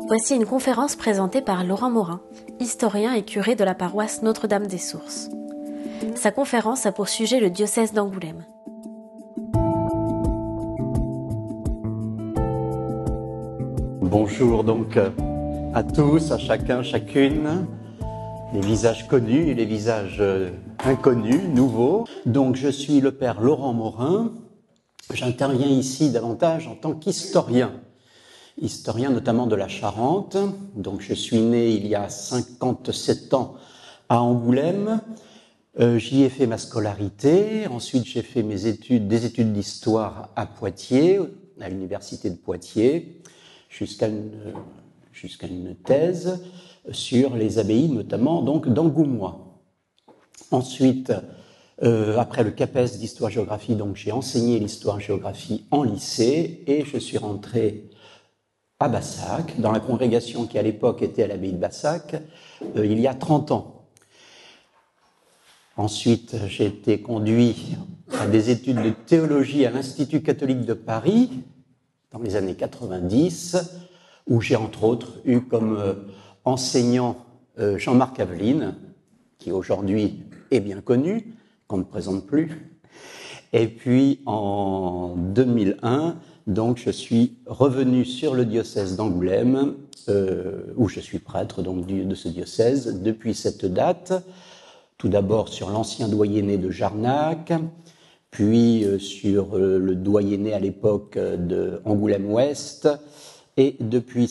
Voici une conférence présentée par Laurent Morin, historien et curé de la paroisse Notre-Dame des Sources. Sa conférence a pour sujet le diocèse d'Angoulême. Bonjour donc à tous, à chacun, chacune, les visages connus et les visages inconnus, nouveaux. Donc je suis le père Laurent Morin, j'interviens ici davantage en tant qu'historien notamment de la Charente. Donc je suis né il y a 57 ans à Angoulême. J'y ai fait ma scolarité, ensuite j'ai fait des études d'histoire à Poitiers, à l'université de Poitiers, jusqu'à une thèse sur les abbayes, notamment donc d'Angoumois. Ensuite, après le CAPES d'histoire-géographie, donc j'ai enseigné l'histoire-géographie en lycée et je suis rentré à Bassac, dans la congrégation qui à l'époque était à l'abbaye de Bassac, il y a 30 ans. Ensuite, j'ai été conduit à des études de théologie à l'Institut catholique de Paris, dans les années 90, où j'ai entre autres eu comme enseignant Jean-Marc Aveline, qui aujourd'hui est bien connu, qu'on ne présente plus. Et puis en 2001, donc je suis revenu sur le diocèse d'Angoulême, où je suis prêtre donc de ce diocèse depuis cette date. Tout d'abord sur l'ancien doyenné de Jarnac, puis sur le doyenné à l'époque de Angoulême-Ouest, et depuis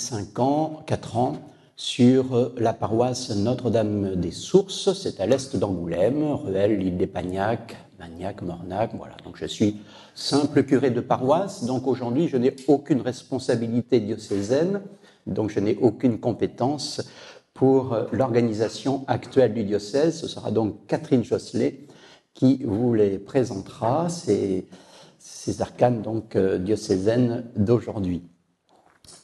4 ans, sur la paroisse Notre-Dame des Sources, c'est à l'est d'Angoulême, Ruelle, l'île des Pagnac, Magnac, Mornac, voilà. Donc je suis simple curé de paroisse, donc aujourd'hui je n'ai aucune responsabilité diocésaine, donc je n'ai aucune compétence pour l'organisation actuelle du diocèse. Ce sera donc Catherine Josselet qui vous les présentera, ces arcanes donc diocésaines d'aujourd'hui.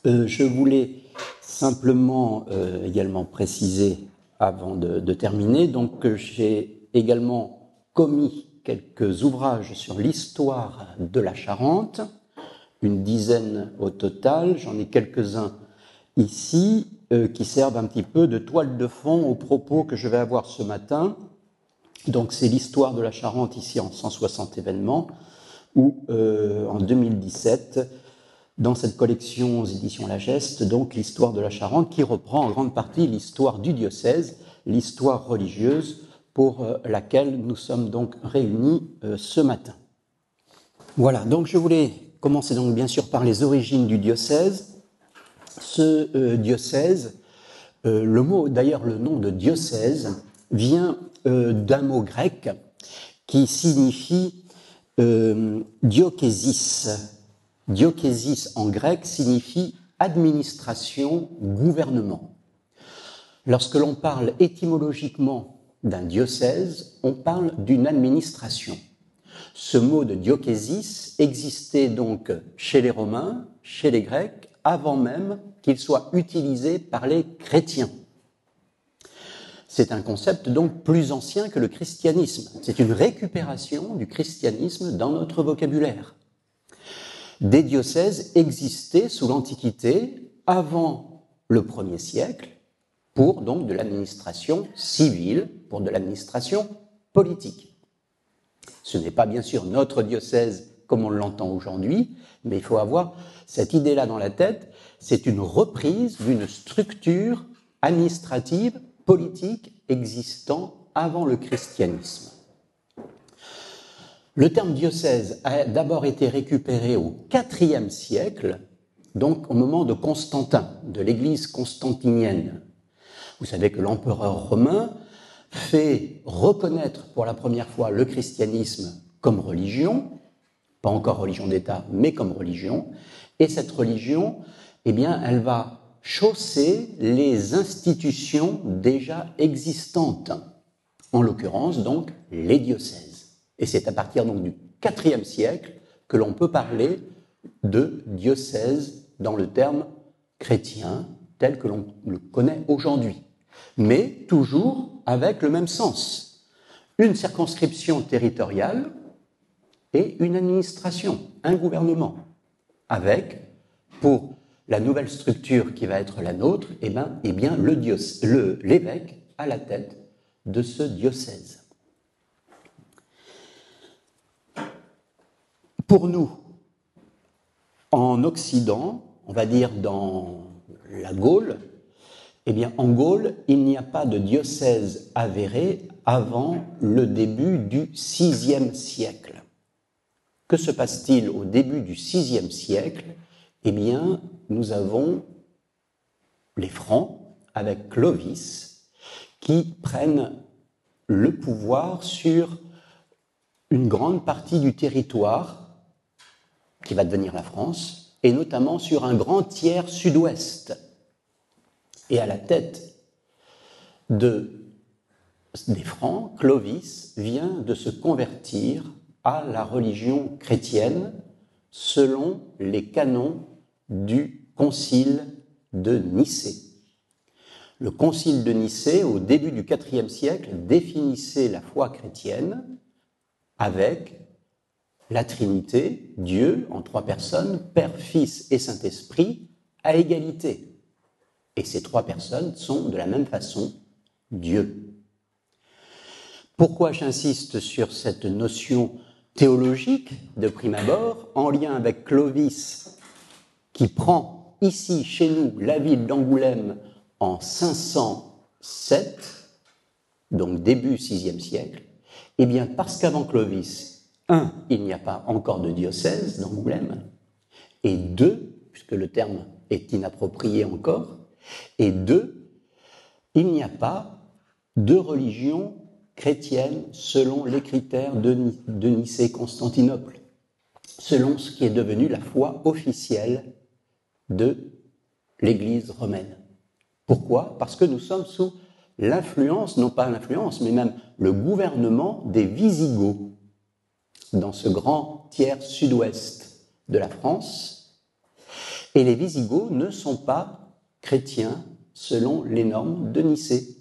Je voulais simplement également préciser avant de terminer, donc j'ai également commis quelques ouvrages sur l'histoire de la Charente, une dizaine au total, j'en ai quelques-uns ici, qui servent un petit peu de toile de fond aux propos que je vais avoir ce matin. Donc c'est l'histoire de la Charente ici en 160 événements, où en 2017, dans cette collection aux éditions La Geste, donc l'histoire de la Charente qui reprend en grande partie l'histoire du diocèse, l'histoire religieuse pour laquelle nous sommes donc réunis ce matin. Voilà, donc je voulais commencer donc bien sûr par les origines du diocèse. Ce diocèse, le nom de diocèse vient d'un mot grec qui signifie diocésis. Diocésis en grec signifie administration, gouvernement. Lorsque l'on parle étymologiquement d'un diocèse, on parle d'une administration. Ce mot de diocésis existait donc chez les Romains, chez les Grecs, avant même qu'il soit utilisé par les chrétiens. C'est un concept donc plus ancien que le christianisme. C'est une récupération du christianisme dans notre vocabulaire. Des diocèses existaient sous l'Antiquité, avant le 1er siècle, pour donc de l'administration civile, pour de l'administration politique. Ce n'est pas bien sûr notre diocèse comme on l'entend aujourd'hui, mais il faut avoir cette idée-là dans la tête, c'est une reprise d'une structure administrative, politique existant avant le christianisme. Le terme diocèse a d'abord été récupéré au IVe siècle, donc au moment de Constantin, de l'église constantinienne. Vous savez que l'empereur romain fait reconnaître pour la première fois le christianisme comme religion, pas encore religion d'État, mais comme religion, et cette religion, eh bien, elle va chausser les institutions déjà existantes, en l'occurrence donc les diocèses. Et c'est à partir donc du IVe siècle que l'on peut parler de diocèse dans le terme chrétien tel que l'on le connaît aujourd'hui, mais toujours avec le même sens. Une circonscription territoriale et une administration, un gouvernement, avec, pour la nouvelle structure qui va être la nôtre, eh bien l'évêque à la tête de ce diocèse. Pour nous, en Occident, on va dire dans la Gaule, eh bien en Gaule, il n'y a pas de diocèse avéré avant le début du VIe siècle. Que se passe-t-il au début du VIe siècle ? Eh bien, nous avons les Francs, avec Clovis, qui prennent le pouvoir sur une grande partie du territoire qui va devenir la France, et notamment sur un grand tiers sud-ouest. Et à la tête des Francs, Clovis vient de se convertir à la religion chrétienne selon les canons du concile de Nicée. Le concile de Nicée, au début du IVe siècle, définissait la foi chrétienne avec la Trinité, Dieu en 3 personnes, Père, Fils et Saint-Esprit, à égalité. Et ces 3 personnes sont de la même façon Dieu. Pourquoi j'insiste sur cette notion théologique de prime abord, en lien avec Clovis, qui prend ici, chez nous, la ville d'Angoulême en 507, donc début VIe siècle? Eh bien, parce qu'avant Clovis, 1, il n'y a pas encore de diocèse d'Angoulême, et 2, puisque le terme est inapproprié encore, et 2, il n'y a pas de religion chrétienne selon les critères de Nicée-Constantinople, selon ce qui est devenu la foi officielle de l'Église romaine. Pourquoi ? Parce que nous sommes sous l'influence, non pas l'influence, mais même le gouvernement des Wisigoths, dans ce grand tiers sud-ouest de la France. Et les Wisigoths ne sont pas chrétiens selon les normes de Nicée.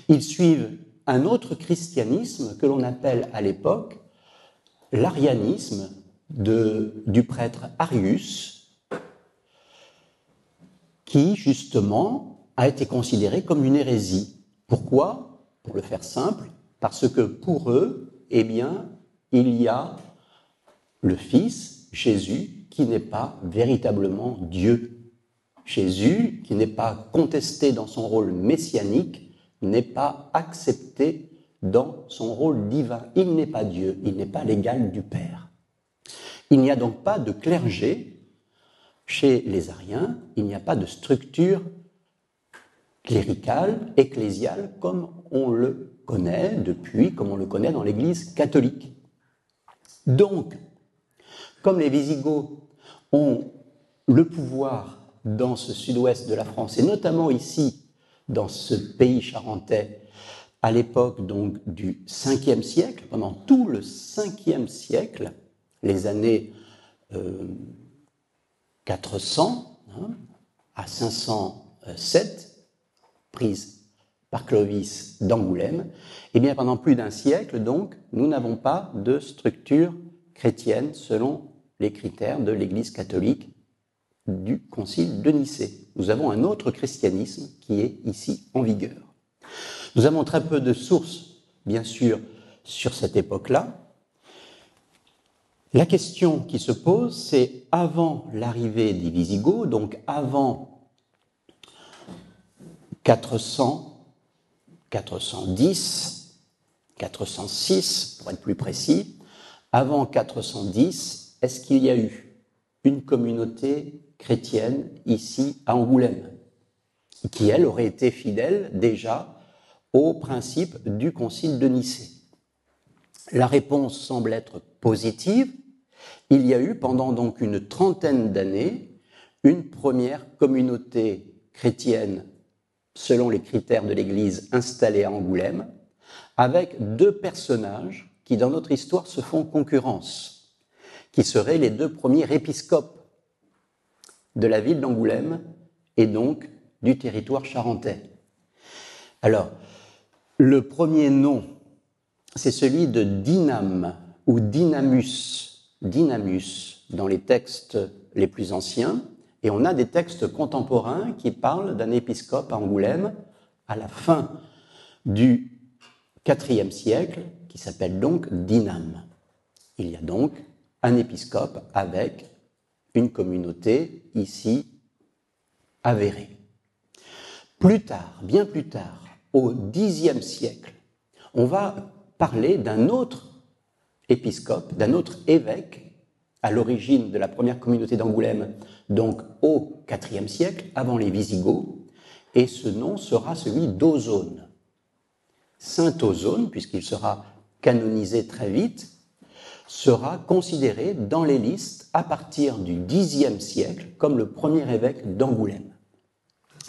Ils suivent un autre christianisme que l'on appelle à l'époque l'arianisme du prêtre Arius, qui justement a été considéré comme une hérésie. Pourquoi ? Pour le faire simple, parce que pour eux, eh bien, il y a le Fils, Jésus, qui n'est pas véritablement Dieu. Jésus, qui n'est pas contesté dans son rôle messianique, n'est pas accepté dans son rôle divin. Il n'est pas Dieu, il n'est pas l'égal du Père. Il n'y a donc pas de clergé chez les Ariens, il n'y a pas de structure cléricale, ecclésiale, comme on le connaît depuis, comme on le connaît dans l'Église catholique. Donc, comme les Wisigoths ont le pouvoir dans ce sud-ouest de la France, et notamment ici, dans ce pays charentais, à l'époque donc du 5e siècle, pendant tout le 5e siècle, les années 400 à 507, prise par Clovis d'Angoulême, et bien pendant plus d'un siècle, donc, nous n'avons pas de structure chrétienne selon les critères de l'Église catholique du Concile de Nicée. Nous avons un autre christianisme qui est ici en vigueur. Nous avons très peu de sources, bien sûr, sur cette époque-là. La question qui se pose, c'est avant l'arrivée des Wisigoths, donc avant 400, 410, 406, pour être plus précis, avant 410, est-ce qu'il y a eu une communauté chrétienne ici à Angoulême, qui, elle, aurait été fidèle déjà au principe du Concile de Nicée? La réponse semble être positive. Il y a eu pendant donc une trentaine d'années une première communauté chrétienne selon les critères de l'Église installée à Angoulême, avec 2 personnages qui dans notre histoire se font concurrence, qui seraient les 2 premiers épiscopes de la ville d'Angoulême et donc du territoire charentais. Alors, le premier nom, c'est celui de Dyname ou Dynamus. Dynamus, dans les textes les plus anciens, Et on a des textes contemporains qui parlent d'un épiscope à Angoulême à la fin du IVe siècle, qui s'appelle donc Dinam. Il y a donc un épiscope avec une communauté ici avérée. Plus tard, bien plus tard, au Xe siècle, on va parler d'un autre épiscope, d'un autre évêque, à l'origine de la première communauté d'Angoulême, donc au IVe siècle, avant les Visigoths, et ce nom sera celui d'Ozone. Saint Ozone, puisqu'il sera canonisé très vite, sera considéré dans les listes à partir du Xe siècle comme le premier évêque d'Angoulême.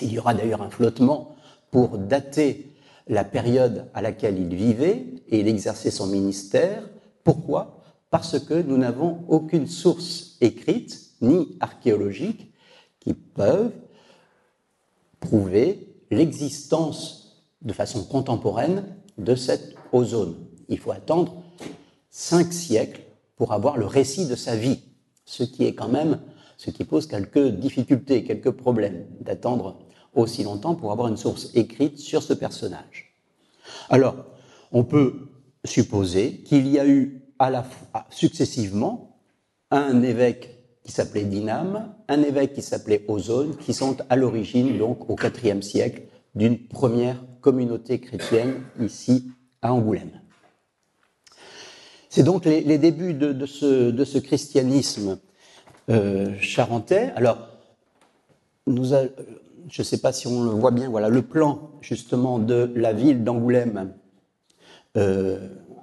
Il y aura d'ailleurs un flottement pour dater la période à laquelle il vivait et il exerçait son ministère. Pourquoi ? Parce que nous n'avons aucune source écrite ni archéologique qui peuvent prouver l'existence de façon contemporaine de cette ozone. Il faut attendre 5 siècles pour avoir le récit de sa vie, ce qui pose quelques difficultés, quelques problèmes d'attendre aussi longtemps pour avoir une source écrite sur ce personnage. Alors, on peut supposer qu'il y a eu successivement un évêque qui s'appelait Dinam, un évêque qui s'appelait Ozone, qui sont à l'origine, donc au IVe siècle, d'une première communauté chrétienne ici à Angoulême. C'est donc les débuts de ce christianisme charentais. Alors, je ne sais pas si on le voit bien, voilà le plan justement de la ville d'Angoulême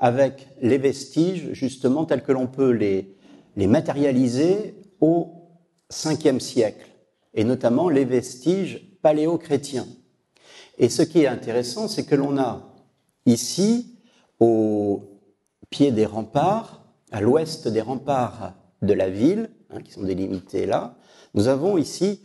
avec les vestiges justement tels que l'on peut les matérialiser au Ve siècle, et notamment les vestiges paléo-chrétiens. Et ce qui est intéressant, c'est que l'on a ici, au pied des remparts, à l'ouest des remparts de la ville, qui sont délimités là, nous avons ici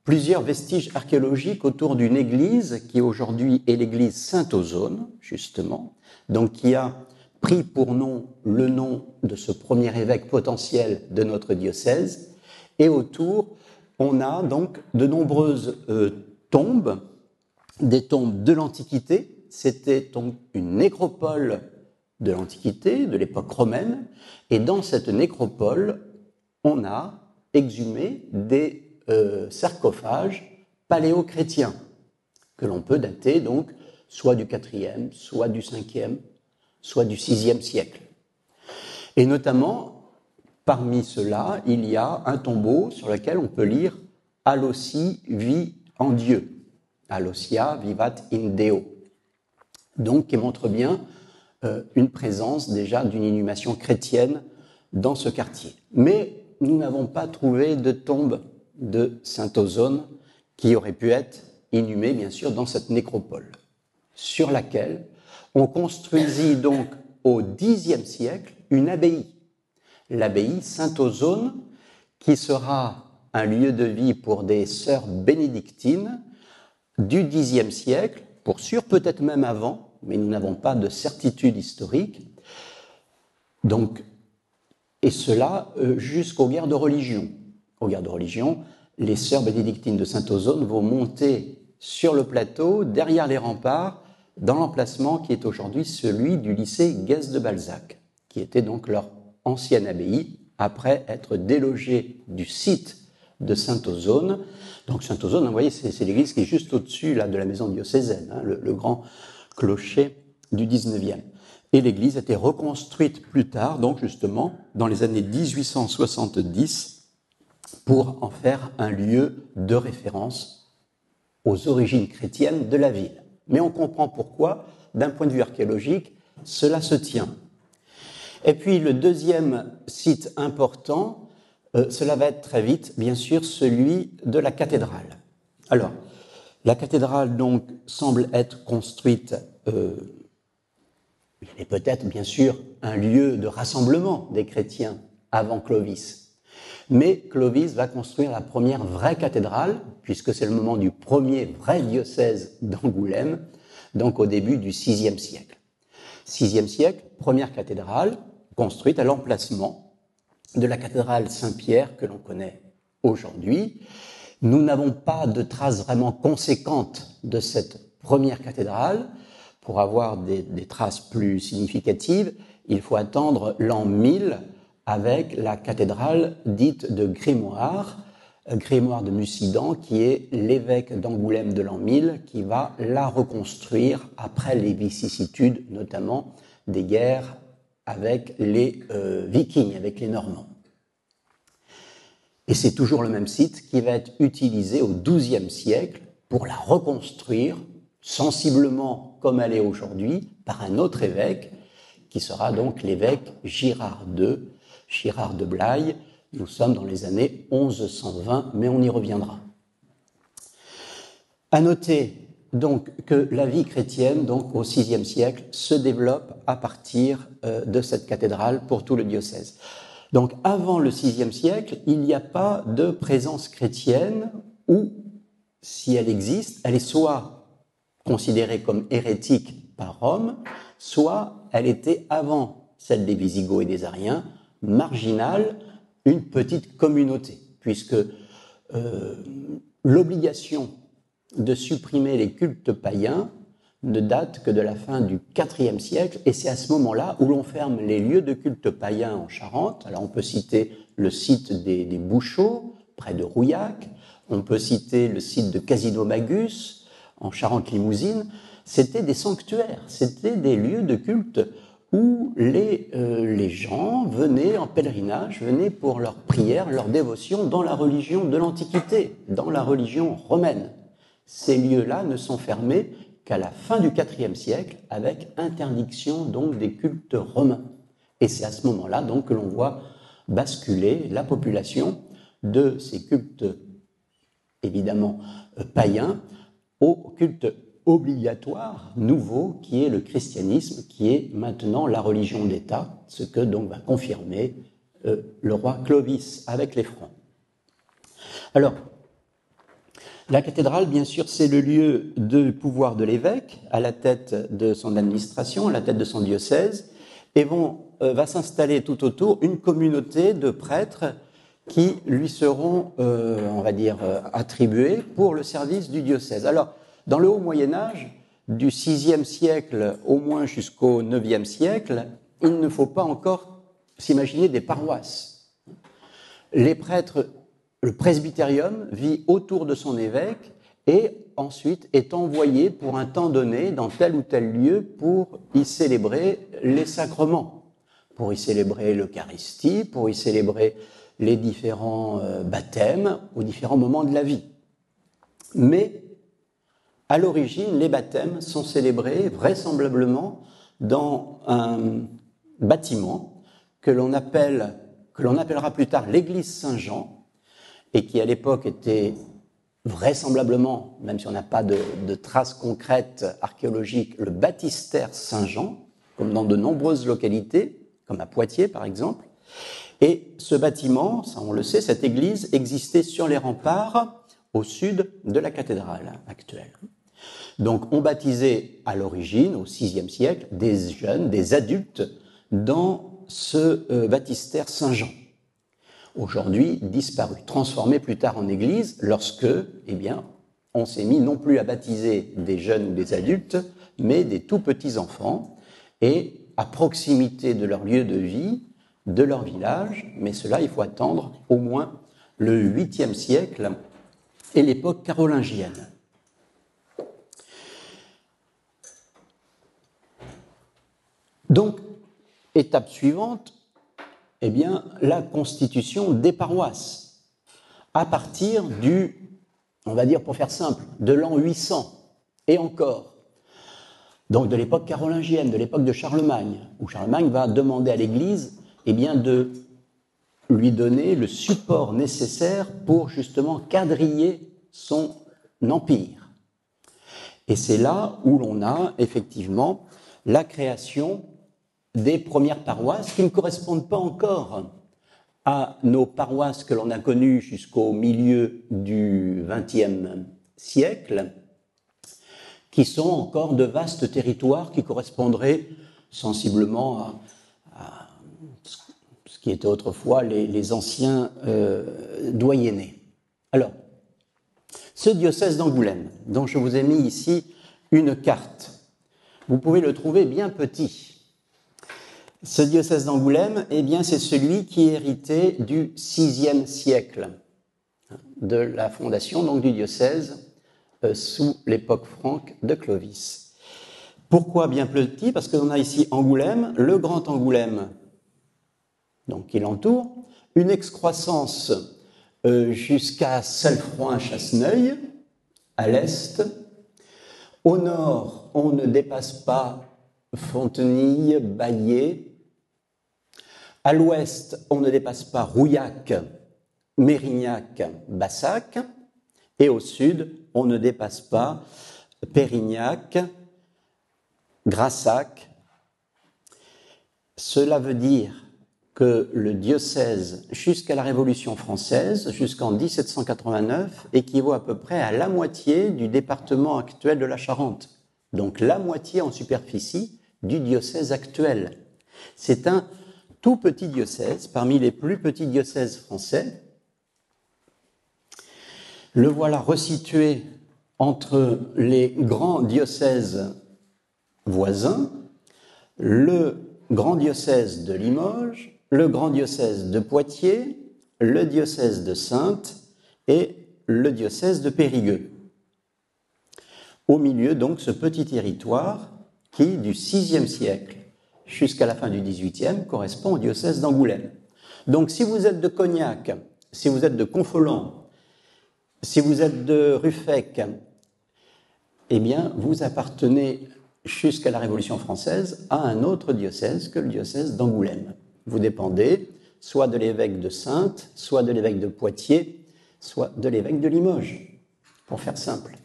plusieurs vestiges archéologiques autour d'une église qui aujourd'hui est l'église Saint-Ozone, justement, donc qui a pris pour nom le nom de ce premier évêque potentiel de notre diocèse. Et autour, on a donc de nombreuses tombes, des tombes de l'Antiquité. C'était donc une nécropole de l'Antiquité, de l'époque romaine. Et dans cette nécropole, on a exhumé des sarcophages paléo-chrétiens que l'on peut dater donc soit du IVe, soit du Ve, soit du VIe siècle. Et notamment, parmi ceux-là, il y a un tombeau sur lequel on peut lire « Alossi vit en Dieu »,« Alossia vivat in Deo », donc qui montre bien une présence déjà d'une inhumation chrétienne dans ce quartier. Mais nous n'avons pas trouvé de tombe de Saint-Ozone qui aurait pu être inhumée, bien sûr, dans cette nécropole, sur laquelle on construisit donc au Xe siècle une abbaye, l'abbaye Saint-Ozone, qui sera un lieu de vie pour des sœurs bénédictines du Xe siècle, pour sûr peut-être même avant, mais nous n'avons pas de certitude historique, donc, et cela jusqu'aux guerres de religion. Aux guerres de religion, les sœurs bénédictines de Saint-Ozone vont monter sur le plateau, derrière les remparts, dans l'emplacement qui est aujourd'hui celui du lycée Guès de Balzac, qui était donc leur ancienne abbaye, après être délogée du site de Saint-Ozone. Donc Saint-Ozone, vous voyez, c'est l'église qui est juste au-dessus là, de la maison diocésaine, le grand clocher du 19e. Et l'église a été reconstruite plus tard, donc justement, dans les années 1870, pour en faire un lieu de référence aux origines chrétiennes de la ville. Mais on comprend pourquoi, d'un point de vue archéologique, cela se tient. Et puis le deuxième site important, cela va être très vite, bien sûr, celui de la cathédrale. Alors, la cathédrale donc semble être construite, il est peut-être bien sûr un lieu de rassemblement des chrétiens avant Clovis. Mais Clovis va construire la première vraie cathédrale, puisque c'est le moment du premier vrai diocèse d'Angoulême, donc au début du VIe siècle. VIe siècle, première cathédrale, construite à l'emplacement de la cathédrale Saint-Pierre, que l'on connaît aujourd'hui. Nous n'avons pas de traces vraiment conséquentes de cette première cathédrale. Pour avoir des traces plus significatives, il faut attendre l'an 1000 avec la cathédrale dite de Grimoire, Grimoire de Mussidan, qui est l'évêque d'Angoulême de l'an 1000, qui va la reconstruire après les vicissitudes, notamment des guerres avec les Vikings, avec les Normands. Et c'est toujours le même site qui va être utilisé au XIIe siècle pour la reconstruire sensiblement comme elle est aujourd'hui par un autre évêque, qui sera donc l'évêque Girard II, Girard de Blaye. Nous sommes dans les années 1120, mais on y reviendra. À noter donc que la vie chrétienne, donc au VIe siècle, se développe à partir de cette cathédrale pour tout le diocèse. Donc avant le VIe siècle, il n'y a pas de présence chrétienne, ou si elle existe, elle est soit considérée comme hérétique par Rome, soit elle était avant celle des Visigoths et des Ariens, marginale, une petite communauté, puisque l'obligation de supprimer les cultes païens ne date que de la fin du IVe siècle, et c'est à ce moment-là où l'on ferme les lieux de culte païens en Charente. Alors on peut citer le site des Bouchots, près de Rouillac, on peut citer le site de Casino-Magus, en Charente-Limousine. C'était des sanctuaires, c'était des lieux de culte où les gens venaient en pèlerinage, venaient pour leur prière, leur dévotion dans la religion de l'Antiquité, dans la religion romaine. Ces lieux-là ne sont fermés qu'à la fin du IVe siècle, avec interdiction donc des cultes romains. Et c'est à ce moment-là donc que l'on voit basculer la population de ces cultes évidemment païens au culte obligatoire, nouveau, qui est le christianisme, qui est maintenant la religion d'État, ce que donc va confirmer le roi Clovis avec les Francs. Alors, la cathédrale, bien sûr, c'est le lieu de pouvoir de l'évêque, à la tête de son administration, à la tête de son diocèse, et va s'installer tout autour une communauté de prêtres qui lui seront, on va dire, attribués pour le service du diocèse. Alors, dans le haut Moyen-Âge, du VIe siècle au moins jusqu'au IXe siècle, il ne faut pas encore s'imaginer des paroisses. Les prêtres, le presbytérium vit autour de son évêque et ensuite est envoyé pour un temps donné dans tel ou tel lieu pour y célébrer les sacrements, pour y célébrer l'Eucharistie, pour y célébrer les différents baptêmes aux différents moments de la vie. Mais à l'origine, les baptêmes sont célébrés vraisemblablement dans un bâtiment que l'on appellera plus tard l'église Saint-Jean, et qui à l'époque était vraisemblablement, même si on n'a pas de traces concrètes archéologiques, le baptistère Saint-Jean, comme dans de nombreuses localités, comme à Poitiers par exemple. Et ce bâtiment, ça on le sait, cette église existait sur les remparts au sud de la cathédrale actuelle. Donc on baptisait à l'origine, au VIe siècle, des jeunes, des adultes, dans ce baptistère Saint-Jean. Aujourd'hui disparu, transformé plus tard en église, lorsque, on s'est mis non plus à baptiser des jeunes ou des adultes, mais des tout petits enfants, et à proximité de leur lieu de vie, de leur village, mais cela, il faut attendre au moins le 8e siècle et l'époque carolingienne. Donc, étape suivante, la constitution des paroisses, à partir on va dire pour faire simple, de l'an 800 et encore, donc de l'époque carolingienne, de l'époque de Charlemagne, où Charlemagne va demander à l'Église de lui donner le support nécessaire pour justement quadriller son empire. Et c'est là où l'on a effectivement la création des premières paroisses qui ne correspondent pas encore à nos paroisses que l'on a connues jusqu'au milieu du XXe siècle, qui sont encore de vastes territoires qui correspondraient sensiblement à ce qui était autrefois les anciens doyennés. Alors, ce diocèse d'Angoulême, dont je vous ai mis ici une carte, vous pouvez le trouver bien petit. Ce diocèse d'Angoulême, eh bien, c'est celui qui est hérité du VIe siècle, de la fondation donc, du diocèse sous l'époque franque de Clovis. Pourquoi bien petit? Parce qu'on a ici Angoulême, le Grand Angoulême, donc qui l'entoure, une excroissance jusqu'à Cellefroid-Chasseneuil, à l'est. Au nord, on ne dépasse pas Fontenilles, Baillé. À l'ouest, on ne dépasse pas Rouillac, Mérignac, Bassac. Et au sud, on ne dépasse pas Pérignac, Grassac. Cela veut dire que le diocèse, jusqu'à la Révolution française, jusqu'en 1789, équivaut à peu près à la moitié du département actuel de la Charente. Donc la moitié en superficie du diocèse actuel. C'est un tout petit diocèse, parmi les plus petits diocèses français. Le voilà resitué entre les grands diocèses voisins, le grand diocèse de Limoges, le grand diocèse de Poitiers, le diocèse de Saintes et le diocèse de Périgueux. Au milieu, donc, ce petit territoire qui, du VIe siècle jusqu'à la fin du XVIIIe, correspond au diocèse d'Angoulême. Donc, si vous êtes de Cognac, si vous êtes de Confolens, si vous êtes de Ruffec, eh bien, vous appartenez jusqu'à la Révolution française à un autre diocèse que le diocèse d'Angoulême. Vous dépendez soit de l'évêque de Saintes, soit de l'évêque de Poitiers, soit de l'évêque de Limoges, pour faire simple.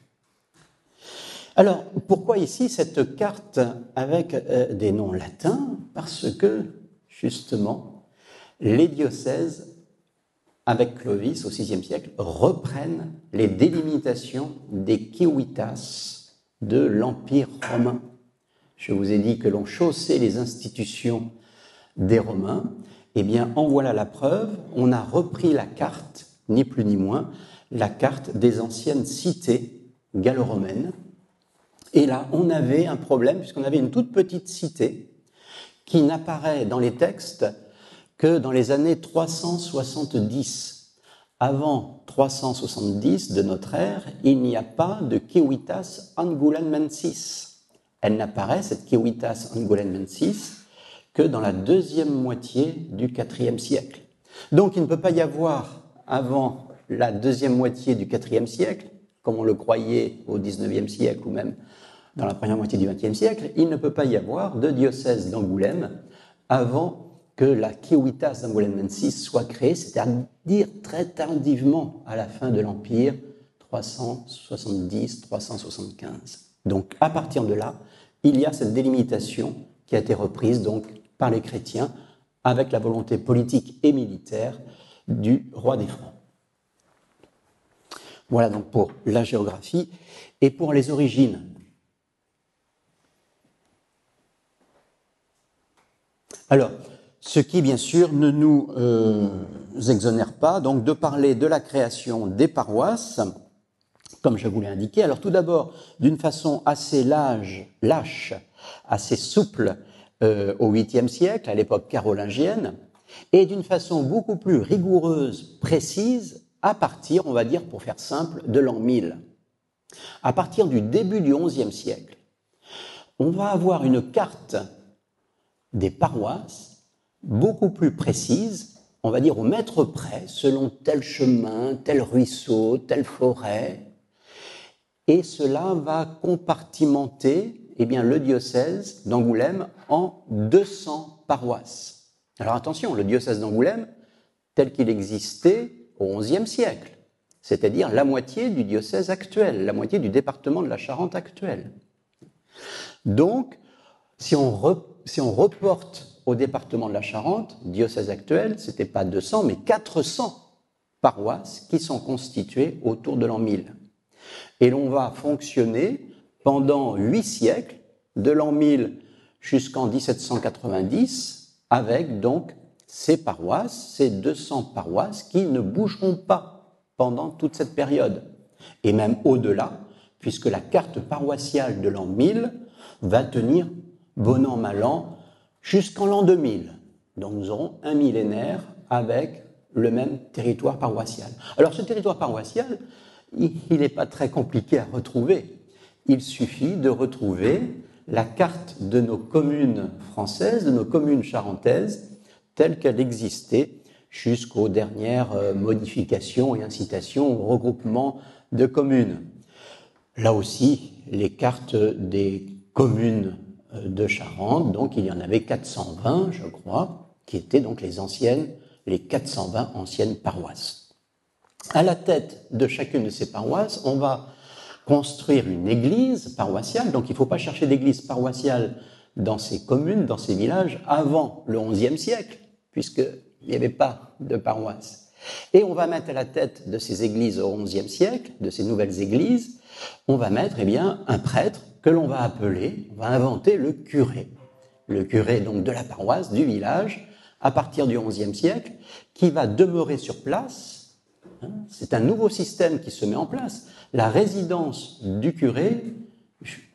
Alors, pourquoi ici cette carte avec des noms latins? Parce que, justement, les diocèses, avec Clovis au VIe siècle, reprennent les délimitations des civitas de l'Empire romain. Je vous ai dit que l'on chaussait les institutions des Romains. Eh bien, en voilà la preuve. On a repris la carte, ni plus ni moins, la carte des anciennes cités gallo-romaines. Et là, on avait un problème, puisqu'on avait une toute petite cité qui n'apparaît dans les textes que dans les années 370. Avant 370 de notre ère, il n'y a pas de civitas angoulêmensis. Elle n'apparaît, cette civitas angoulêmensis, que dans la deuxième moitié du IVe siècle. Donc il ne peut pas y avoir, avant la deuxième moitié du IVe siècle, comme on le croyait au XIXe siècle ou même dans la première moitié du XXe siècle, il ne peut pas y avoir de diocèse d'Angoulême avant que la civitas d'Angoulêmensis soit créée, c'est-à-dire très tardivement à la fin de l'Empire, 370-375. Donc à partir de là, il y a cette délimitation qui a été reprise donc par les chrétiens avec la volonté politique et militaire du roi des Francs. Voilà donc pour la géographie et pour les origines. Alors, ce qui, bien sûr, ne nous exonère pas donc de parler de la création des paroisses, comme je vous l'ai indiqué. Alors, tout d'abord, d'une façon assez lâche, assez souple au 8e siècle, à l'époque carolingienne, et d'une façon beaucoup plus rigoureuse, précise, à partir, on va dire, pour faire simple, de l'an 1000. À partir du début du XIe siècle, on va avoir une carte des paroisses beaucoup plus précise, on va dire au mètre près, selon tel chemin, tel ruisseau, telle forêt, et cela va compartimenter le diocèse d'Angoulême en 200 paroisses. Alors attention, le diocèse d'Angoulême, tel qu'il existait au XIe siècle, c'est-à-dire la moitié du diocèse actuel, la moitié du département de la Charente actuel. Donc, si on reporte au département de la Charente, diocèse actuel, ce n'était pas 200, mais 400 paroisses qui sont constituées autour de l'an 1000. Et l'on va fonctionner pendant 8 siècles, de l'an 1000 jusqu'en 1790, avec donc ces paroisses, ces 200 paroisses qui ne bougeront pas pendant toute cette période, et même au-delà, puisque la carte paroissiale de l'an 1000 va tenir bon an, mal an, jusqu'en l'an 2000. Donc nous aurons un millénaire avec le même territoire paroissial. Alors ce territoire paroissial, il n'est pas très compliqué à retrouver. Il suffit de retrouver la carte de nos communes françaises, de nos communes charentaises, telle qu'elle existait jusqu'aux dernières modifications et incitations au regroupement de communes. Là aussi, les cartes des communes de Charente, donc il y en avait 420, je crois, qui étaient donc les 420 anciennes paroisses. À la tête de chacune de ces paroisses, on va construire une église paroissiale, donc il ne faut pas chercher d'église paroissiale dans ces communes, dans ces villages, avant le XIe siècle, puisqu'il n'y avait pas de paroisse. Et on va mettre à la tête de ces églises au XIe siècle, de ces nouvelles églises, on va mettre un prêtre que l'on va appeler, on va inventer le curé donc de la paroisse, du village, à partir du XIe siècle, qui va demeurer sur place. C'est un nouveau système qui se met en place, la résidence du curé,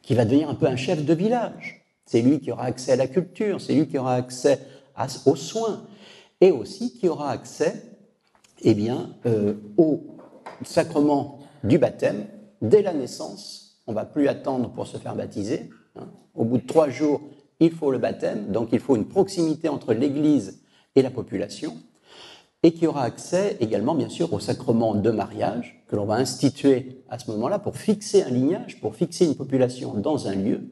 qui va devenir un peu un chef de village. C'est lui qui aura accès à la culture, c'est lui qui aura accès aux soins, et aussi qui aura accès au sacrement du baptême dès la naissance. On ne va plus attendre pour se faire baptiser. Au bout de 3 jours, il faut le baptême, donc il faut une proximité entre l'Église et la population, et qui aura accès également, bien sûr, au sacrement de mariage que l'on va instituer à ce moment-là pour fixer un lignage, pour fixer une population dans un lieu,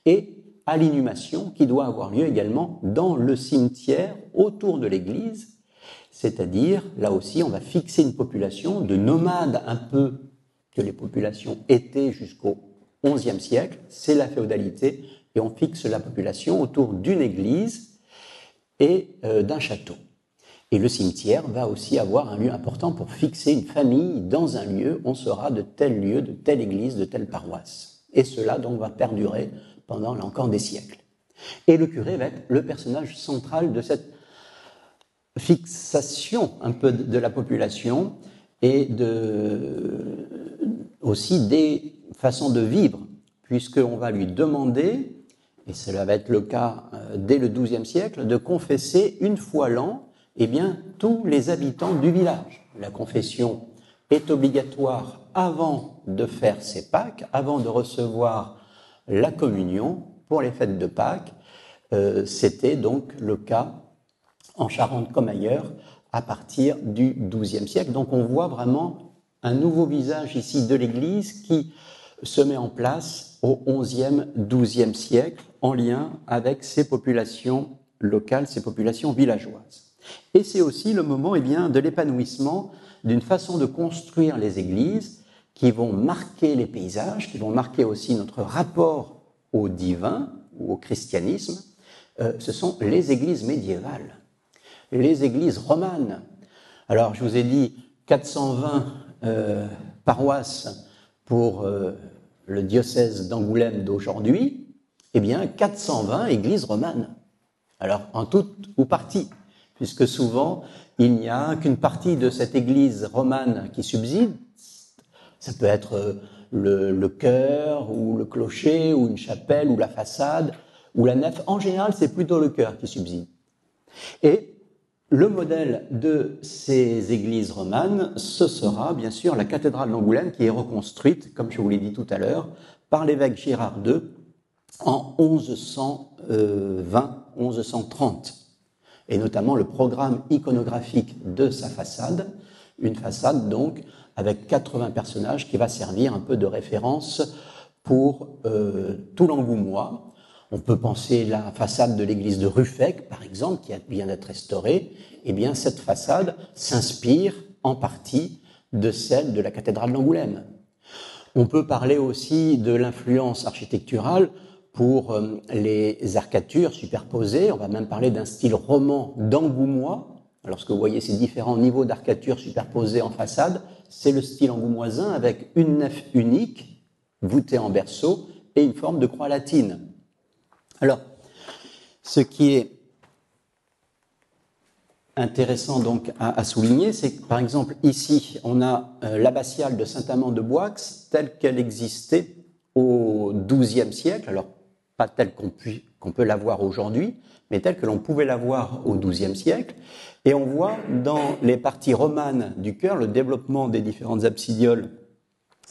et à l'inhumation qui doit avoir lieu également dans le cimetière autour de l'église, c'est-à-dire, là aussi, on va fixer une population de nomades un peu que les populations étaient jusqu'au XIe siècle, c'est la féodalité, et on fixe la population autour d'une église et d'un château. Et le cimetière va aussi avoir un lieu important pour fixer une famille dans un lieu, on sera de tel lieu, de telle église, de telle paroisse. Et cela donc va perdurer pendant là encore des siècles. Et le curé va être le personnage central de cette fixation un peu de la population et aussi des façons de vivre, puisqu'on va lui demander, et cela va être le cas dès le XIIe siècle, de confesser une fois l'an tous les habitants du village. La confession est obligatoire avant de faire ses Pâques, avant de recevoir la communion pour les fêtes de Pâques. C'était donc le cas en Charente comme ailleurs à partir du XIIe siècle. Donc on voit vraiment un nouveau visage ici de l'Église qui se met en place au XIe, XIIe siècle en lien avec ces populations locales, ces populations villageoises. Et c'est aussi le moment de l'épanouissement d'une façon de construire les églises qui vont marquer les paysages, qui vont marquer aussi notre rapport au divin ou au christianisme. Ce sont les églises médiévales, les églises romanes. Alors, je vous ai dit 420 paroisses pour le diocèse d'Angoulême d'aujourd'hui, 420 églises romanes. Alors, en tout ou partie, puisque souvent, il n'y a qu'une partie de cette église romane qui subsiste. Ça peut être le chœur, ou le clocher, ou une chapelle, ou la façade, ou la nef. En général, c'est plutôt le chœur qui subsiste. Et le modèle de ces églises romanes, ce sera bien sûr la cathédrale d'Angoulême qui est reconstruite, comme je vous l'ai dit tout à l'heure, par l'évêque Girard II en 1120-1130. Et notamment le programme iconographique de sa façade, une façade donc avec 80 personnages qui va servir un peu de référence pour tout l'Angoumois. On peut penser la façade de l'église de Ruffec, par exemple, qui vient d'être restaurée. Cette façade s'inspire en partie de celle de la cathédrale d'Angoulême. On peut parler aussi de l'influence architecturale pour les arcatures superposées. On va même parler d'un style roman d'Angoumois. Lorsque vous voyez ces différents niveaux d'arcatures superposées en façade, c'est le style angoumoisin avec une nef unique, voûtée en berceau, et une forme de croix latine. Alors, ce qui est intéressant donc à souligner, c'est que par exemple ici, on a l'abbatiale de Saint-Amand-de-Boix telle qu'elle existait au XIIe siècle, alors pas telle qu'on peut la voir aujourd'hui, mais telle que l'on pouvait la voir au XIIe siècle. Et on voit dans les parties romanes du chœur le développement des différentes absidioles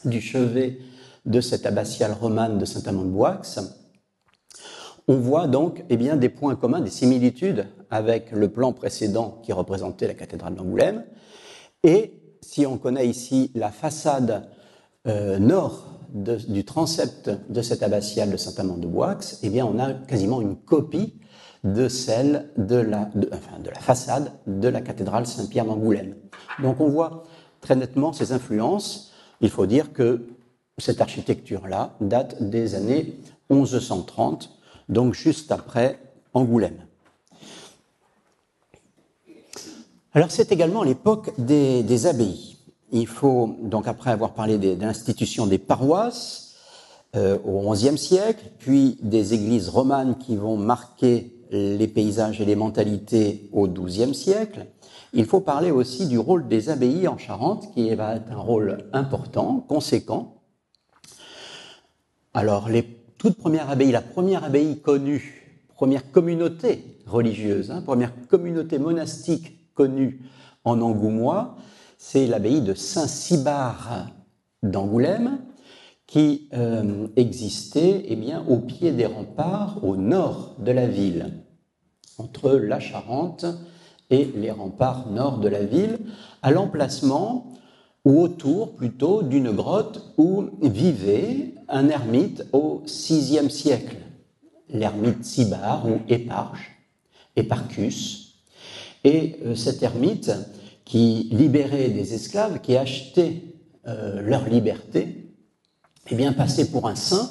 du chevet de cette abbatiale romane de Saint-Amand-de-Boix. On voit donc des points communs, des similitudes avec le plan précédent qui représentait la cathédrale d'Angoulême. Et si on connaît ici la façade nord du transept de cette abbatiale de Saint-Amand-de-Boix, on a quasiment une copie de celle de la façade de la cathédrale Saint-Pierre d'Angoulême. Donc on voit très nettement ces influences. Il faut dire que cette architecture-là date des années 1130, donc juste après Angoulême. Alors c'est également l'époque des abbayes. Il faut, donc après avoir parlé de l'institution des paroisses au XIe siècle, puis des églises romanes qui vont marquer les paysages et les mentalités au XIIe siècle, il faut parler aussi du rôle des abbayes en Charente, qui va être un rôle important, conséquent. Alors, les toutes premières abbayes, la première abbaye connue, première communauté religieuse, première communauté monastique connue en Angoumois, c'est l'abbaye de Saint-Cybard d'Angoulême, qui existait au pied des remparts au nord de la ville, entre la Charente et les remparts nord de la ville, à l'emplacement ou autour plutôt d'une grotte où vivait un ermite au VIe siècle, l'ermite Cybard ou Éparchus. Et cet ermite qui libérait des esclaves, qui achetait leur liberté, passait pour un saint,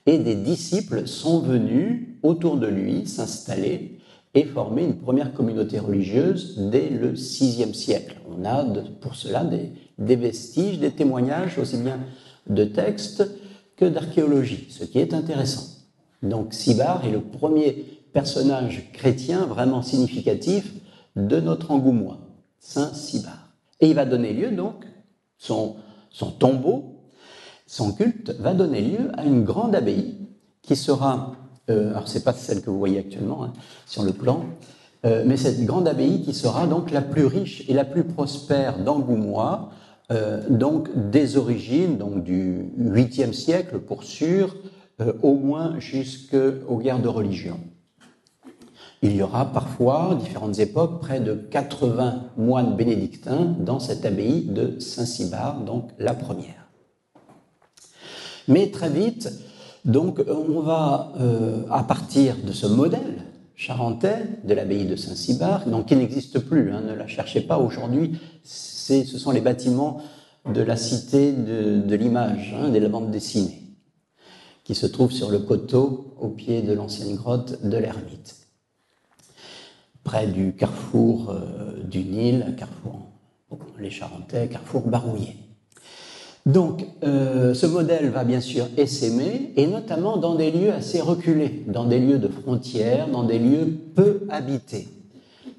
et des disciples sont venus autour de lui s'installer et former une première communauté religieuse dès le VIe siècle. On a pour cela des vestiges, des témoignages, aussi bien de textes que d'archéologie, ce qui est intéressant. Donc Cybard est le premier personnage chrétien vraiment significatif de notre Angoumois, Saint Cybard. Et il va donner lieu donc, son tombeau, son culte va donner lieu à une grande abbaye qui sera, alors c'est pas celle que vous voyez actuellement sur le plan, mais cette grande abbaye qui sera donc la plus riche et la plus prospère d'Angoumois, donc des origines donc du 8e siècle pour sûr, au moins jusqu'aux guerres de religion. Il y aura parfois, à différentes époques, près de 80 moines bénédictins dans cette abbaye de Saint-Cybard, donc la première. Mais très vite, donc, on va, à partir de ce modèle charentais de l'abbaye de Saint-Cybard, donc qui n'existe plus, ne la cherchez pas aujourd'hui, ce sont les bâtiments de la cité de l'image, de la bande dessinée, qui se trouve sur le coteau au pied de l'ancienne grotte de l'Ermite, près du carrefour du Nil, carrefour les Charentais, carrefour Barouillet. Donc, ce modèle va bien sûr essaimer, et notamment dans des lieux assez reculés, dans des lieux de frontières, dans des lieux peu habités.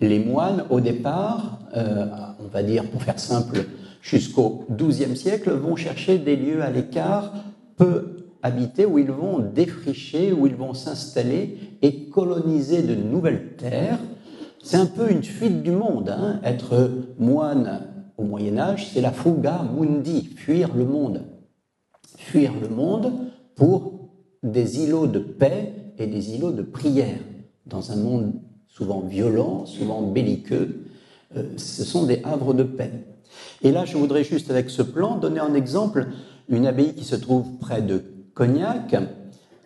Les moines, au départ, on va dire, pour faire simple, jusqu'au XIIe siècle, vont chercher des lieux à l'écart, peu habités, où ils vont défricher, où ils vont s'installer et coloniser de nouvelles terres. C'est un peu une fuite du monde, être moine au Moyen-Âge, c'est la fuga mundi, fuir le monde. Fuir le monde pour des îlots de paix et des îlots de prière. Dans un monde souvent violent, souvent belliqueux, ce sont des havres de paix. Et là, je voudrais juste, avec ce plan, donner un exemple, une abbaye qui se trouve près de Cognac,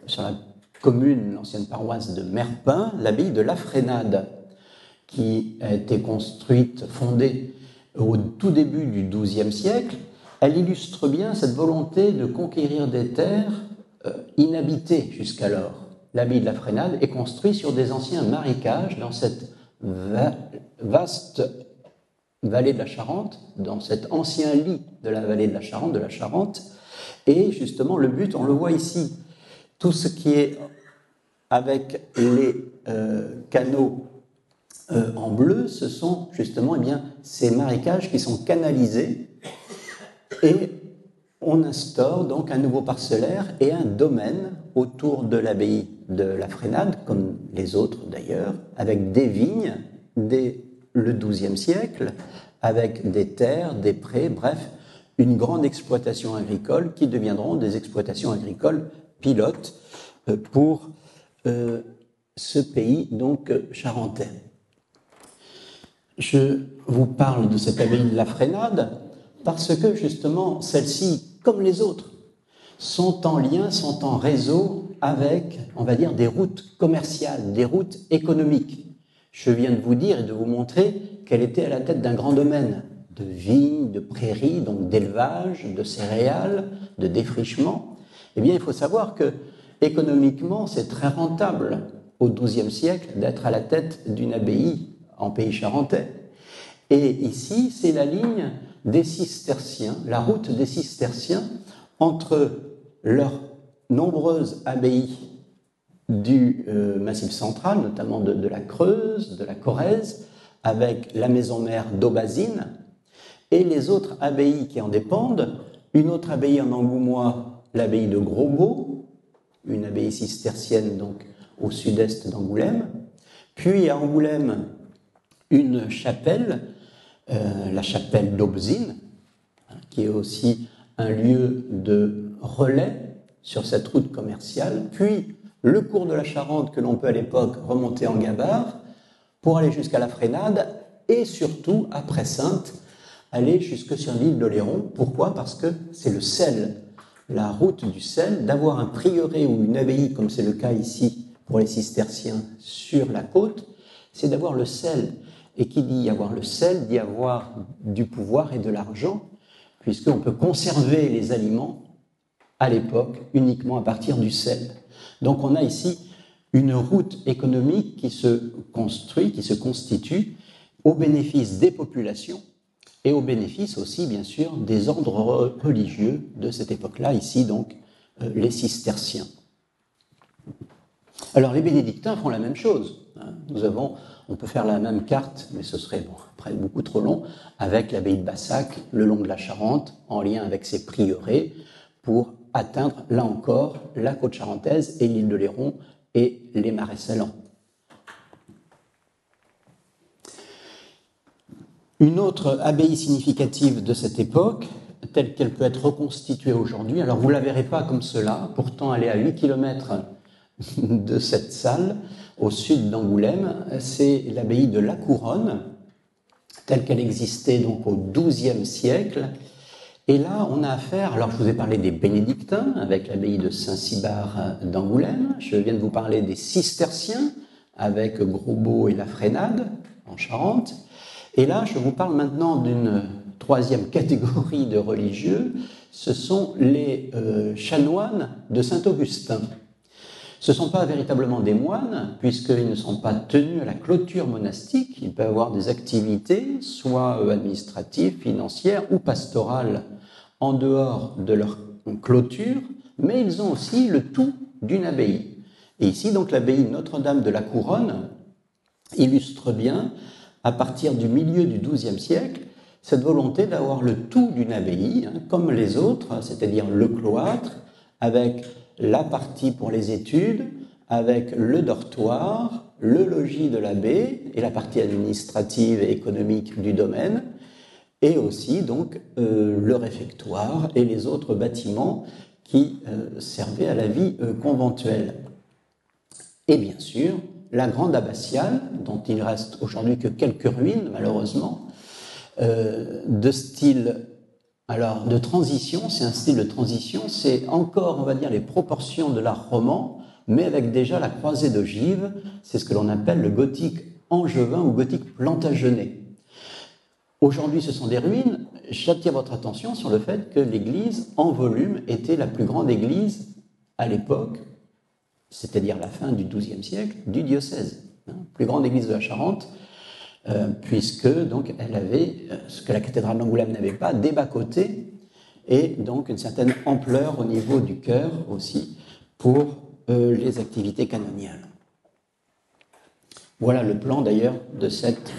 sur la commune, l'ancienne paroisse de Merpin, l'abbaye de La Frénade, qui a été construite, fondée au tout début du XIIe siècle. Elle illustre bien cette volonté de conquérir des terres inhabitées jusqu'alors. L'abbaye de La Frénade est construite sur des anciens marécages dans cette vaste vallée de la Charente, dans cet ancien lit de la vallée de la Charente, et justement le but, on le voit ici, tout ce qui est avec les canaux en bleu, ce sont justement ces marécages qui sont canalisés et on instaure donc un nouveau parcellaire et un domaine autour de l'abbaye de la Frénade, comme les autres d'ailleurs, avec des vignes dès le XIIe siècle, avec des terres, des prés, bref, une grande exploitation agricole qui deviendront des exploitations agricoles pilotes pour ce pays donc charentais. Je vous parle de cette abbaye de la Frénade parce que justement celle-ci, comme les autres, sont en lien, sont en réseau avec, on va dire, des routes commerciales, des routes économiques. Je viens de vous dire et de vous montrer qu'elle était à la tête d'un grand domaine de vignes, de prairies, donc d'élevage, de céréales, de défrichement. Eh bien, il faut savoir que économiquement, c'est très rentable au XIIe siècle d'être à la tête d'une abbaye en pays charentais. Et ici, c'est la ligne des cisterciens, la route des cisterciens entre leurs nombreuses abbayes du Massif central, notamment de la Creuse, de la Corrèze, avec la maison mère d'Aubazine, et les autres abbayes qui en dépendent, une autre abbaye en Angoumois, l'abbaye de Grosbeau, une abbaye cistercienne donc au sud-est d'Angoulême, puis à Angoulême, une chapelle, la chapelle d'Aubzine, qui est aussi un lieu de relais sur cette route commerciale, puis le cours de la Charente que l'on peut à l'époque remonter en gabarre pour aller jusqu'à la Frénade et surtout, après Saintes, aller jusque sur l'île d'Oléron. Pourquoi ? Parce que c'est le sel, la route du sel, d'avoir un prieuré ou une abbaye, comme c'est le cas ici pour les cisterciens sur la côte, c'est d'avoir le sel. Et qui dit avoir le sel, dit avoir du pouvoir et de l'argent, puisqu'on peut conserver les aliments à l'époque uniquement à partir du sel. Donc on a ici une route économique qui se construit, qui se constitue au bénéfice des populations et au bénéfice aussi, bien sûr, des ordres religieux de cette époque-là, ici donc les cisterciens. Alors les bénédictins font la même chose. On peut faire la même carte, mais ce serait après beaucoup trop long, avec l'abbaye de Bassac, le long de la Charente, en lien avec ses prieurés, pour atteindre, là encore, la côte charentaise et l'île d'Oléron et les marais salants. Une autre abbaye significative de cette époque, telle qu'elle peut être reconstituée aujourd'hui, alors vous ne la verrez pas comme cela, pourtant elle est à 8 km de cette salle, au sud d'Angoulême, c'est l'abbaye de La Couronne, telle qu'elle existait donc au XIIe siècle. Et là, on a affaire, alors je vous ai parlé des bénédictins, avec l'abbaye de Saint-Cybard d'Angoulême, je viens de vous parler des cisterciens, avec Grosbeau et la Frénade, en Charente, et là, je vous parle maintenant d'une troisième catégorie de religieux, ce sont les chanoines de Saint-Augustin. Ce ne sont pas véritablement des moines, puisqu'ils ne sont pas tenus à la clôture monastique. Ils peuvent avoir des activités, soit administratives, financières ou pastorales, en dehors de leur clôture, mais ils ont aussi le tout d'une abbaye. Et ici, donc, l'abbaye Notre-Dame de la Couronne illustre bien, à partir du milieu du XIIe siècle, cette volonté d'avoir le tout d'une abbaye, comme les autres, c'est-à-dire le cloître, avec la partie pour les études, avec le dortoir, le logis de l'abbé et la partie administrative et économique du domaine, et aussi donc le réfectoire et les autres bâtiments qui servaient à la vie conventuelle. Et bien sûr, la grande abbatiale, dont il reste aujourd'hui que quelques ruines malheureusement, de style de transition, c'est un style de transition, c'est encore, on va dire, les proportions de l'art roman, mais avec déjà la croisée d'ogives, c'est ce que l'on appelle le gothique angevin ou gothique plantagenet. Aujourd'hui, ce sont des ruines. J'attire votre attention sur le fait que l'église, en volume, était la plus grande église à l'époque, c'est-à-dire la fin du XIIe siècle, du diocèse. Plus grande église de la Charente, puisque donc elle avait ce que la cathédrale d'Angoulême n'avait pas, des bas-côtés et donc une certaine ampleur au niveau du chœur aussi pour les activités canoniales. Voilà le plan d'ailleurs de cette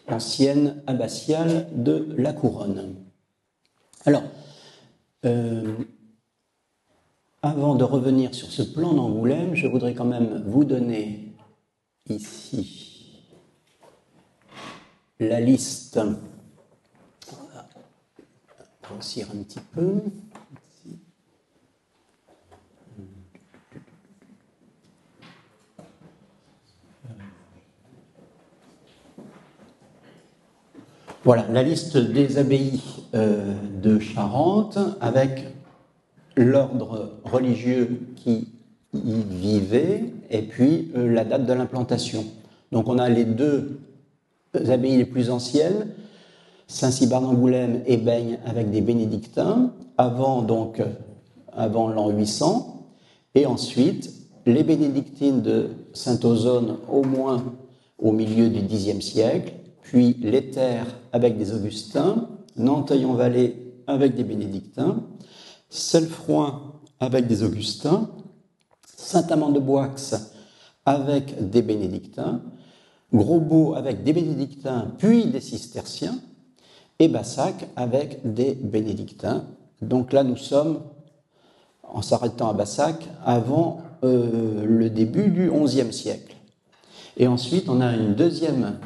ancienne abbatiale de la Couronne. Alors, avant de revenir sur ce plan d'Angoulême, je voudrais quand même vous donner ici la liste. On va grossir un petit peu. Voilà, la liste des abbayes de Charente avec l'ordre religieux qui y vivait et puis la date de l'implantation. Donc on a les deux abbayes les plus anciennes, Saint-Cybard d'Angoulême et Baigne avec des bénédictins, avant l'an 800, et ensuite les bénédictines de Saint-Ozone au moins au milieu du Xe siècle, puis les terres avec des augustins, Nanteuil-en-Vallée avec des bénédictins, Selfroin avec des augustins, Saint-Amand-de-Boix avec des bénédictins, Grosbeau avec des bénédictins puis des cisterciens, et Bassac avec des bénédictins. Donc là, nous sommes, en s'arrêtant à Bassac, avant le début du XIe siècle. Et ensuite, on a une deuxième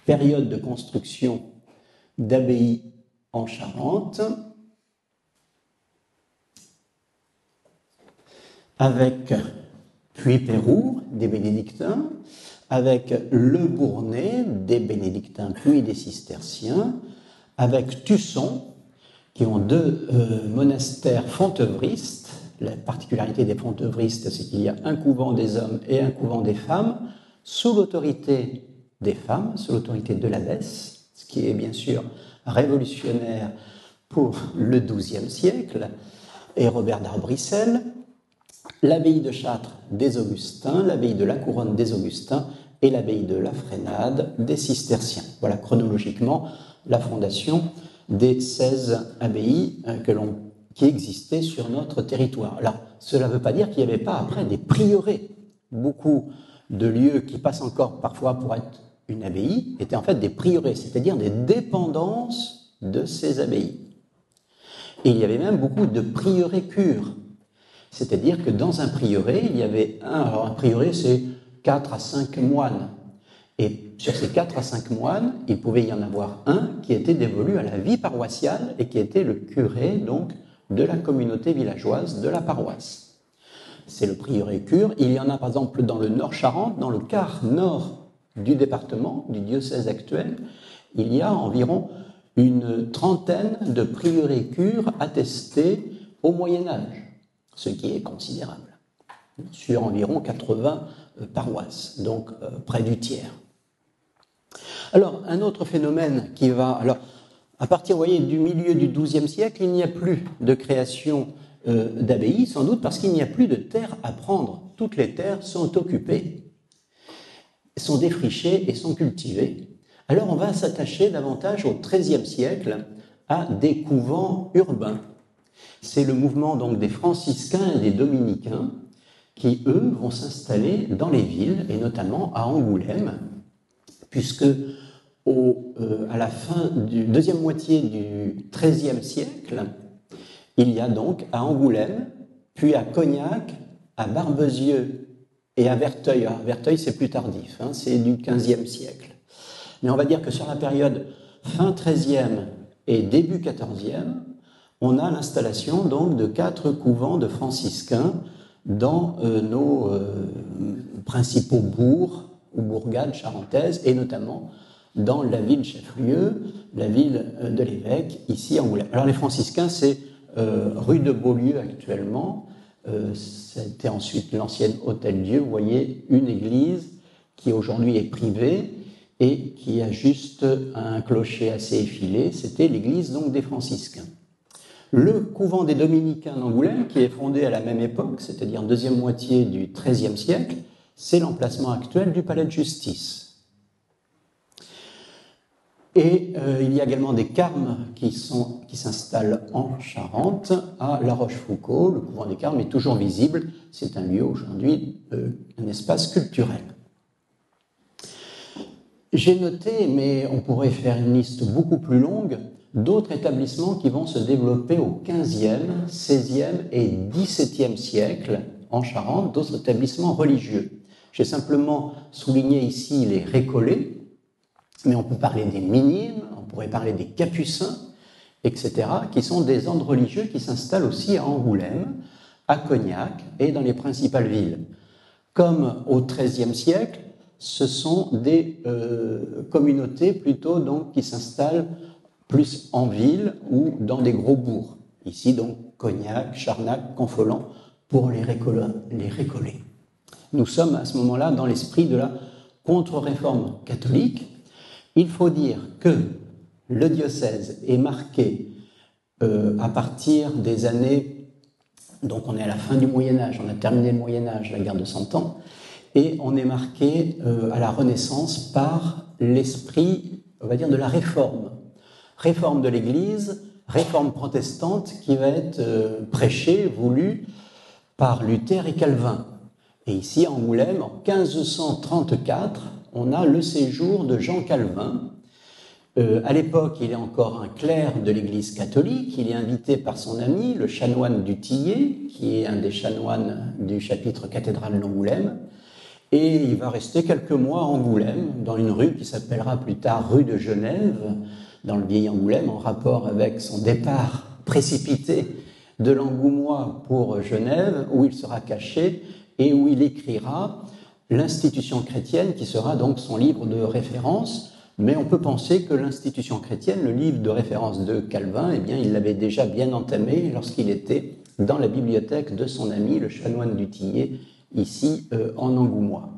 période de construction d'abbayes en Charente, avec Puy-Pérou, des bénédictins, avec Le Bournay, des bénédictins puis des cisterciens, avec Tusson, qui ont deux monastères fontevristes. La particularité des fontevristes, c'est qu'il y a un couvent des hommes et un couvent des femmes, sous l'autorité des femmes, sous l'autorité de l'abbesse, ce qui est bien sûr révolutionnaire pour le XIIe siècle, et Robert d'Arbrissel, l'abbaye de Châtres des Augustins, l'abbaye de la Couronne des Augustins et l'abbaye de la Frénade des Cisterciens. Voilà chronologiquement la fondation des 16 abbayes qui existaient sur notre territoire. Alors, cela ne veut pas dire qu'il n'y avait pas après des prieurés. Beaucoup de lieux qui passent encore parfois pour être une abbaye étaient en fait des prieurés, c'est-à-dire des dépendances de ces abbayes. Et il y avait même beaucoup de prieurés cures. C'est-à-dire que dans un prieuré, il y avait un prieuré, c'est 4 à 5 moines. Et sur ces 4 à 5 moines, il pouvait y en avoir un qui était dévolu à la vie paroissiale et qui était le curé, donc, de la communauté villageoise de la paroisse. C'est le prieuré cure. Il y en a, par exemple, dans le Nord-Charente, dans le quart nord du département, du diocèse actuel, il y a environ une trentaine de prieurés cures attestés au Moyen-Âge, ce qui est considérable, sur environ 80 paroisses, donc près du tiers. Alors, un autre phénomène qui va... Alors, à partir, vous voyez, du milieu du XIIe siècle, il n'y a plus de création d'abbayes, sans doute parce qu'il n'y a plus de terres à prendre. Toutes les terres sont occupées, sont défrichées et sont cultivées. Alors, on va s'attacher davantage au XIIIe siècle à des couvents urbains. C'est le mouvement donc des franciscains et des dominicains qui, eux, vont s'installer dans les villes, et notamment à Angoulême, puisque à la fin du deuxième moitié du XIIIe siècle, il y a donc à Angoulême, puis à Cognac, à Barbezieux et à Verteuil. Alors, Verteuil, c'est plus tardif, c'est du XVe siècle. Mais on va dire que sur la période fin XIIIe et début XIVe, on a l'installation donc de 4 couvents de franciscains dans nos principaux bourgs ou bourgades charentaises, et notamment dans la ville chef-lieu, la ville de l'évêque, ici à Angoulême. Alors les franciscains, c'est rue de Beaulieu actuellement, c'était ensuite l'ancienne Hôtel-Dieu, vous voyez, une église qui aujourd'hui est privée et qui a juste un clocher assez effilé, c'était l'église donc des franciscains. Le couvent des dominicains d'Angoulême, qui est fondé à la même époque, c'est-à-dire deuxième moitié du XIIIe siècle, c'est l'emplacement actuel du palais de justice. Et il y a également des carmes qui s'installent en Charente, à La Rochefoucauld. Le couvent des Carmes est toujours visible. C'est un lieu aujourd'hui, un espace culturel. J'ai noté, mais on pourrait faire une liste beaucoup plus longue, d'autres établissements qui vont se développer au XVe, XVIe et XVIIe siècle en Charente, d'autres établissements religieux. J'ai simplement souligné ici les Récollets, mais on peut parler des Minimes, on pourrait parler des Capucins, etc., qui sont des ordres religieux qui s'installent aussi à Angoulême, à Cognac et dans les principales villes. Comme au XIIIe siècle, ce sont des communautés plutôt donc, qui s'installent plus en ville ou dans des gros bourgs. Ici donc Cognac, Charnac, Confolens pour les Récollets. Nous sommes à ce moment-là dans l'esprit de la contre-réforme catholique. Il faut dire que le diocèse est marqué à partir des années, donc on est à la fin du Moyen-Âge, on a terminé le Moyen-Âge, la guerre de 100 ans, et on est marqué à la Renaissance par l'esprit, on va dire, de la réforme. Réforme de l'Église, réforme protestante qui va être prêchée, voulue par Luther et Calvin. Et ici, à Angoulême, en 1534, on a le séjour de Jean Calvin. À l'époque, il est encore un clerc de l'Église catholique. Il est invité par son ami, le chanoine du Tillet, qui est un des chanoines du chapitre cathédral d'Angoulême. Et il va rester quelques mois à Angoulême, dans une rue qui s'appellera plus tard rue de Genève, dans le vieil Angoulême, en rapport avec son départ précipité de l'Angoumois pour Genève, où il sera caché et où il écrira l'Institution chrétienne, qui sera donc son livre de référence. Mais on peut penser que l'Institution chrétienne, le livre de référence de Calvin, eh bien, il l'avait déjà bien entamé lorsqu'il était dans la bibliothèque de son ami, le chanoine du Tillet, ici en Angoumois.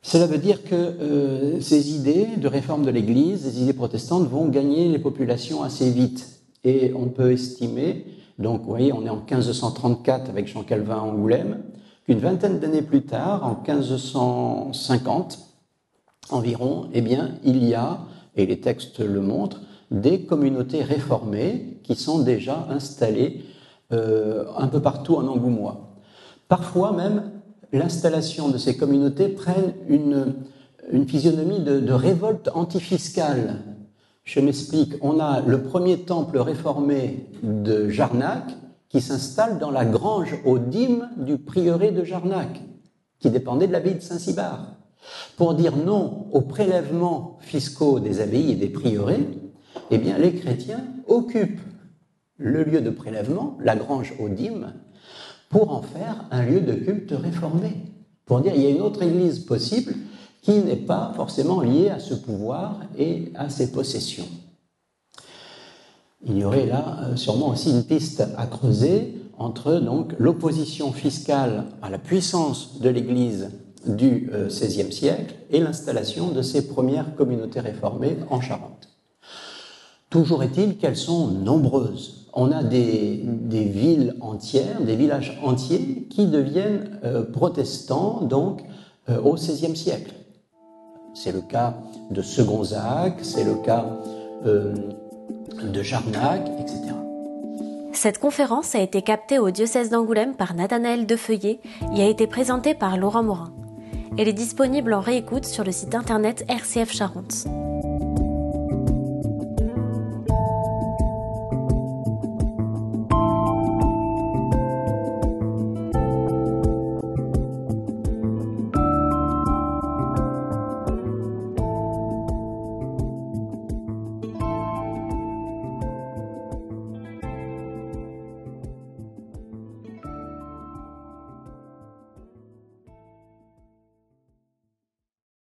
Cela veut dire que ces idées de réforme de l'Église, ces idées protestantes, vont gagner les populations assez vite. Et on peut estimer, donc vous voyez, on est en 1534 avec Jean Calvin à Angoulême, qu'une vingtaine d'années plus tard, en 1550 environ, eh bien, il y a, et les textes le montrent, des communautés réformées qui sont déjà installées un peu partout en Angoumois. Parfois même, l'installation de ces communautés prenne une physionomie de révolte antifiscale. Je m'explique, on a le premier temple réformé de Jarnac qui s'installe dans la grange aux dîmes du prieuré de Jarnac, qui dépendait de l'abbaye de Saint-Cybard. Pour dire non aux prélèvements fiscaux des abbayes et des prieurés, eh bien, les chrétiens occupent le lieu de prélèvement, la grange aux dîmes, pour en faire un lieu de culte réformé. Pour dire qu'il y a une autre église possible qui n'est pas forcément liée à ce pouvoir et à ses possessions. Il y aurait là sûrement aussi une piste à creuser entre donc l'opposition fiscale à la puissance de l'Église du XVIe siècle et l'installation de ces premières communautés réformées en Charente. Toujours est-il qu'elles sont nombreuses. On a des villes entières, des villages entiers qui deviennent protestants donc au XVIe siècle. C'est le cas de Segonzac, c'est le cas de Jarnac, etc. Cette conférence a été captée au diocèse d'Angoulême par Nathanaël Defeuillé et a été présentée par Laurent Morin. Elle est disponible en réécoute sur le site internet RCF Charente.